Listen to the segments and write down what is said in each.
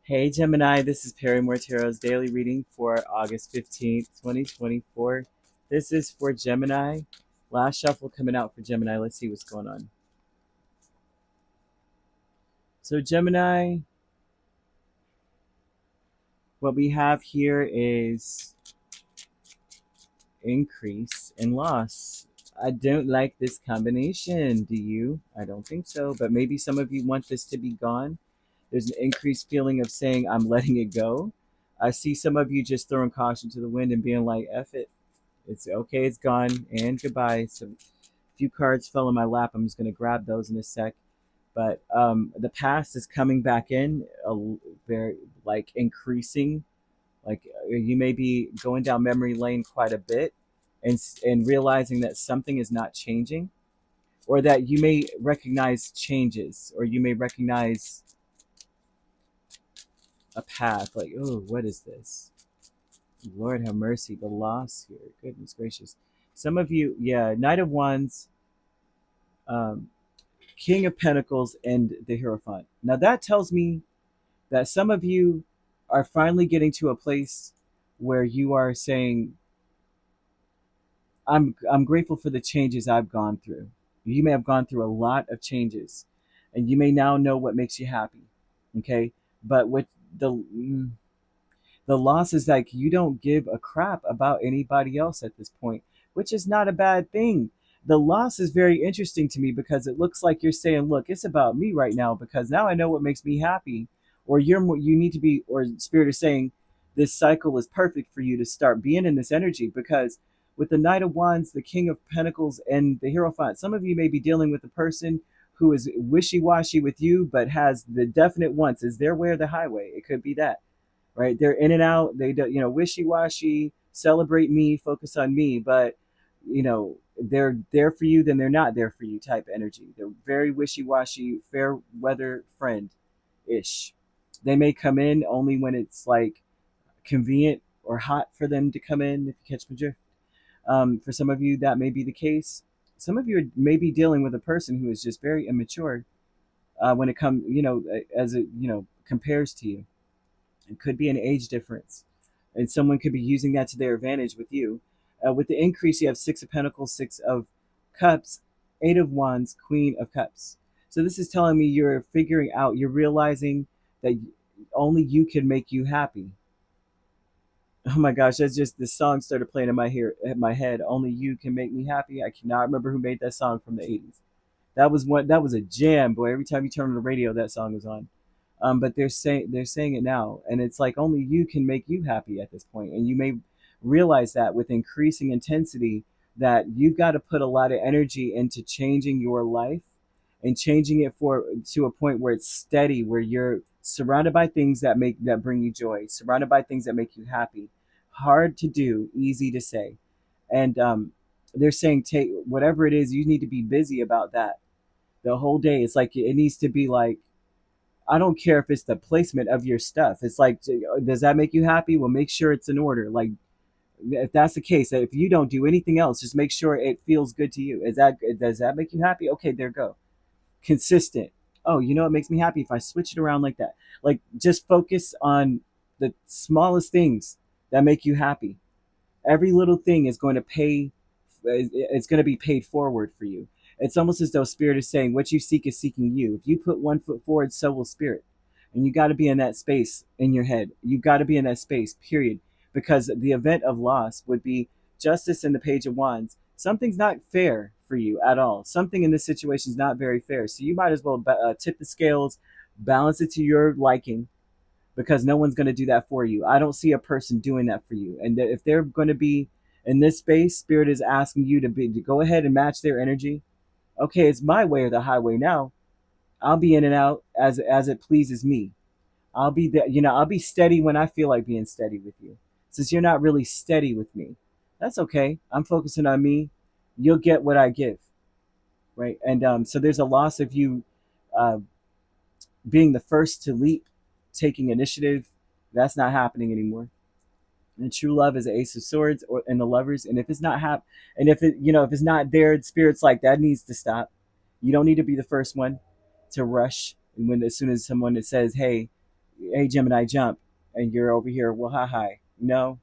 Hey Gemini, this is Perrymore Tarot's daily reading for August 15th, 2024. This is for Gemini. Last shuffle coming out for Gemini. Let's see what's going on. So, Gemini, what we have here is increase and loss. I don't like this combination. Do you? I don't think so, but maybe some of you want this to be gone. There's an increased feeling of saying, I'm letting it go. I see some of you just throwing caution to the wind and being like, F it. It's okay, it's gone, and goodbye. So a few cards fell in my lap. I'm just going to grab those in a sec. But the past is coming back in, very like increasing. Like you may be going down memory lane quite a bit, and realizing that something is not changing, or that you may recognize changes, or you may recognize a path. Like, oh, what is this? Lord have mercy, the loss here. Goodness gracious. Some of you, yeah, Knight of Wands, um, King of Pentacles, and the Hierophant. Now that tells me that some of you are finally getting to a place where you are saying, I'm grateful for the changes I've gone through. You may have gone through a lot of changes, and you may now know what makes you happy. Okay, but with the the loss is like you don't give a crap about anybody else at this point, which is not a bad thing. The loss is very interesting to me because it looks like you're saying, look, it's about me right now because now I know what makes me happy. Or you need to be, or spirit is saying this cycle is perfect for you to start being in this energy because with the Knight of Wands, the King of Pentacles, and the Hierophant, some of you may be dealing with a person who is wishy-washy with you but has the definite wants. Is their way or the highway? It could be that, right? They're in and out. They do, wishy-washy, celebrate me, focus on me, but they're there for you, then they're not there for you type energy. They're very wishy-washy, fair weather friend ish. They may come in only when it's like convenient or hot for them to come in, if you catch my drift. For some of you, that may be the case. Some of you may be dealing with a person who is just very immature when it comes, as it, compares to you. It could be an age difference, and someone could be using that to their advantage with you. With the increase, you have Six of Pentacles, Six of Cups, Eight of Wands, Queen of Cups. So this is telling me you're figuring out, you're realizing that only you can make you happy. Oh my gosh, that's just this song started playing in my head. Only you can make me happy. I cannot remember who made that song from the 80s. That was a jam, boy. Every time you turn on the radio, that song was on. But they're saying it now, and it's like only you can make you happy at this point, and you may realize that with increasing intensity that you've got to put a lot of energy into changing your life and changing it for to a point where it's steady, where you're surrounded by things that bring you joy, surrounded by things that make you happy. Hard to do, easy to say, and they're saying take whatever it is, you need to be busy about that the whole day. It's like it needs to be like, I don't care if it's the placement of your stuff. It's like, does that make you happy? Well, make sure it's in order. Like, if that's the case, if you don't do anything else, just make sure it feels good to you. Does that make you happy? Okay, there go. Consistent. Oh, you know what makes me happy if I switch it around like that. Like, just focus on the smallest things that make you happy. Every little thing is going to pay. It's going to be paid forward for you. It's almost as though spirit is saying, what you seek is seeking you. If you put one foot forward, so will spirit. And you got to be in that space in your head. You got to be in that space, period. Because the event of loss would be justice in the Page of Wands. Something's not fair for you at all. Something in this situation is not very fair. So you might as well tip the scales, balance it to your liking, because no one's going to do that for you. I don't see a person doing that for you. And if they're going to be in this space, spirit is asking you to go ahead and match their energy. Okay, it's my way or the highway now. I'll be in and out as it pleases me. I'll be there, I'll be steady when I feel like being steady with you. Since you're not really steady with me, that's okay. I'm focusing on me. You'll get what I give, right? And so there's a loss of you uh, being the first to leap, taking initiative. That's not happening anymore. And true love is an Ace of Swords or and the Lovers. And if it's not and if it's not there, spirit's like that needs to stop. You don't need to be the first one to rush when as soon as someone that says, "Hey, hey Gemini, jump, and you're over here, well, hi. No,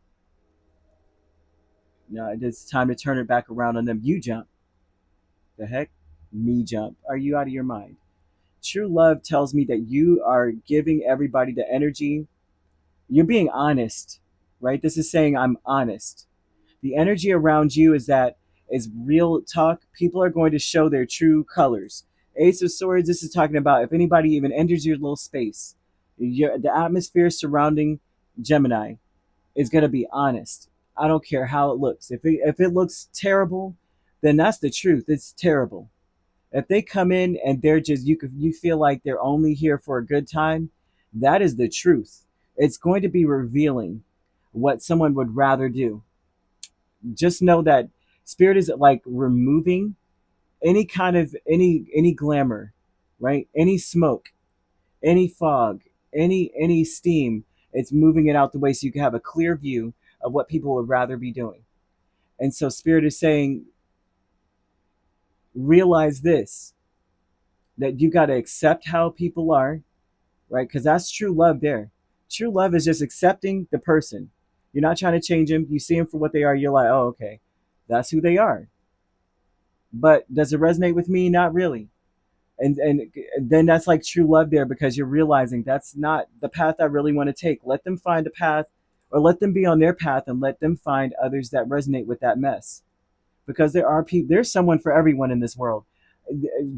no, it's time to turn it back around on them. You jump. The heck? Me jump. Are you out of your mind? True love tells me that you are giving everybody the energy. You're being honest, right? This is saying I'm honest. The energy around you is real talk. People are going to show their true colors. Ace of Swords, this is talking about if anybody even enters your little space, the atmosphere surrounding Gemini is going to be honest. I don't care how it looks. If it looks terrible, then that's the truth. It's terrible. If they come in and they're just you feel like they're only here for a good time, that is the truth. It's going to be revealing what someone would rather do. Just know that spirit is like removing any kind of any glamour, right? Any smoke, any fog, any steam. It's moving it out the way so you can have a clear view of what people would rather be doing. And so spirit is saying, realize this, that you got to accept how people are, right? Because that's true love there. True love is just accepting the person. You're not trying to change them. You see them for what they are. You're like, oh, okay, that's who they are. But does it resonate with me? Not really. And then that's like true love there, because you're realizing that's not the path I really want to take. Let them find a path, or let them be on their path, and let them find others that resonate with that mess, because there are people, there's someone for everyone in this world.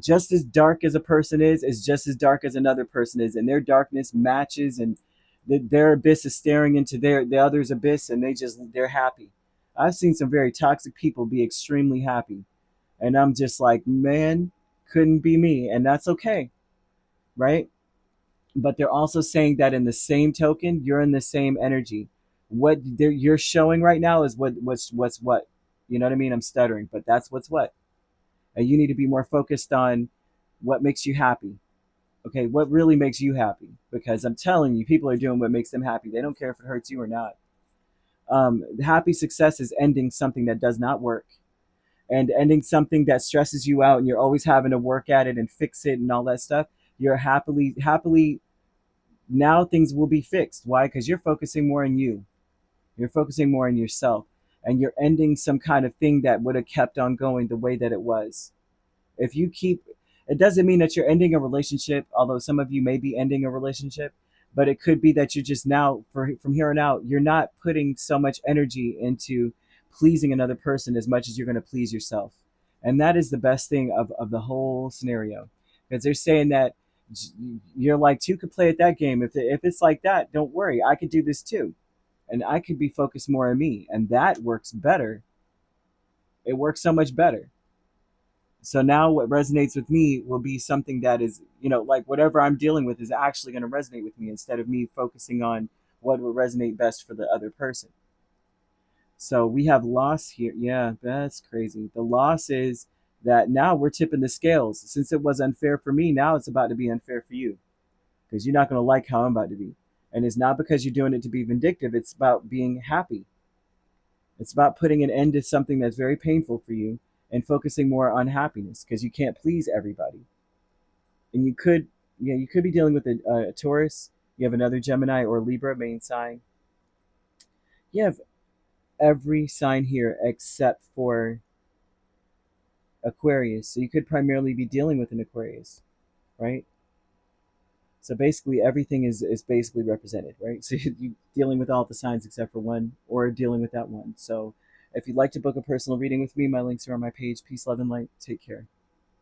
Just as dark as a person is just as dark as another person is, and their darkness matches, and their abyss is staring into the other's abyss, and they're happy. I've seen some very toxic people be extremely happy, and I'm just like, man, couldn't be me, and that's okay, right? But they're also saying that in the same token, you're in the same energy. What you're showing right now is what's what. You know what I mean? I'm stuttering, but that's what's what. And you need to be more focused on what makes you happy. Okay, what really makes you happy? Because I'm telling you, people are doing what makes them happy. They don't care if it hurts you or not. Happy success is ending something that does not work, and ending something that stresses you out, and you're always having to work at it and fix it and all that stuff. You're happily now things will be fixed. Why? Because you're focusing more on you. You're focusing more on yourself, and you're ending some kind of thing that would have kept on going the way that it was. If you keep, it doesn't mean that you're ending a relationship, although some of you may be ending a relationship, but it could be that you're just now, from here on out, you're not putting so much energy into pleasing another person as much as you're going to please yourself. And that is the best thing of the whole scenario, because they're saying that you're like, two could play at that game. If it's like that, don't worry, I could do this too, and I could be focused more on me, and that works better. It works so much better. So now what resonates with me will be something that is, like whatever I'm dealing with is actually going to resonate with me, instead of me focusing on what will resonate best for the other person. So we have loss here. Yeah, that's crazy. The loss is that now we're tipping the scales. Since it was unfair for me, now it's about to be unfair for you, because you're not going to like how I'm about to be. And it's not because you're doing it to be vindictive. It's about being happy. It's about putting an end to something that's very painful for you, and focusing more on happiness, because you can't please everybody. And you could be dealing with a Taurus. You have another Gemini or Libra main sign. You have every sign here except for Aquarius. So you could primarily be dealing with an Aquarius, right? So basically everything is basically represented, right? So you're dealing with all the signs except for one, or dealing with that one. So if you'd like to book a personal reading with me, my links are on my page. Peace, love, and light. Take care.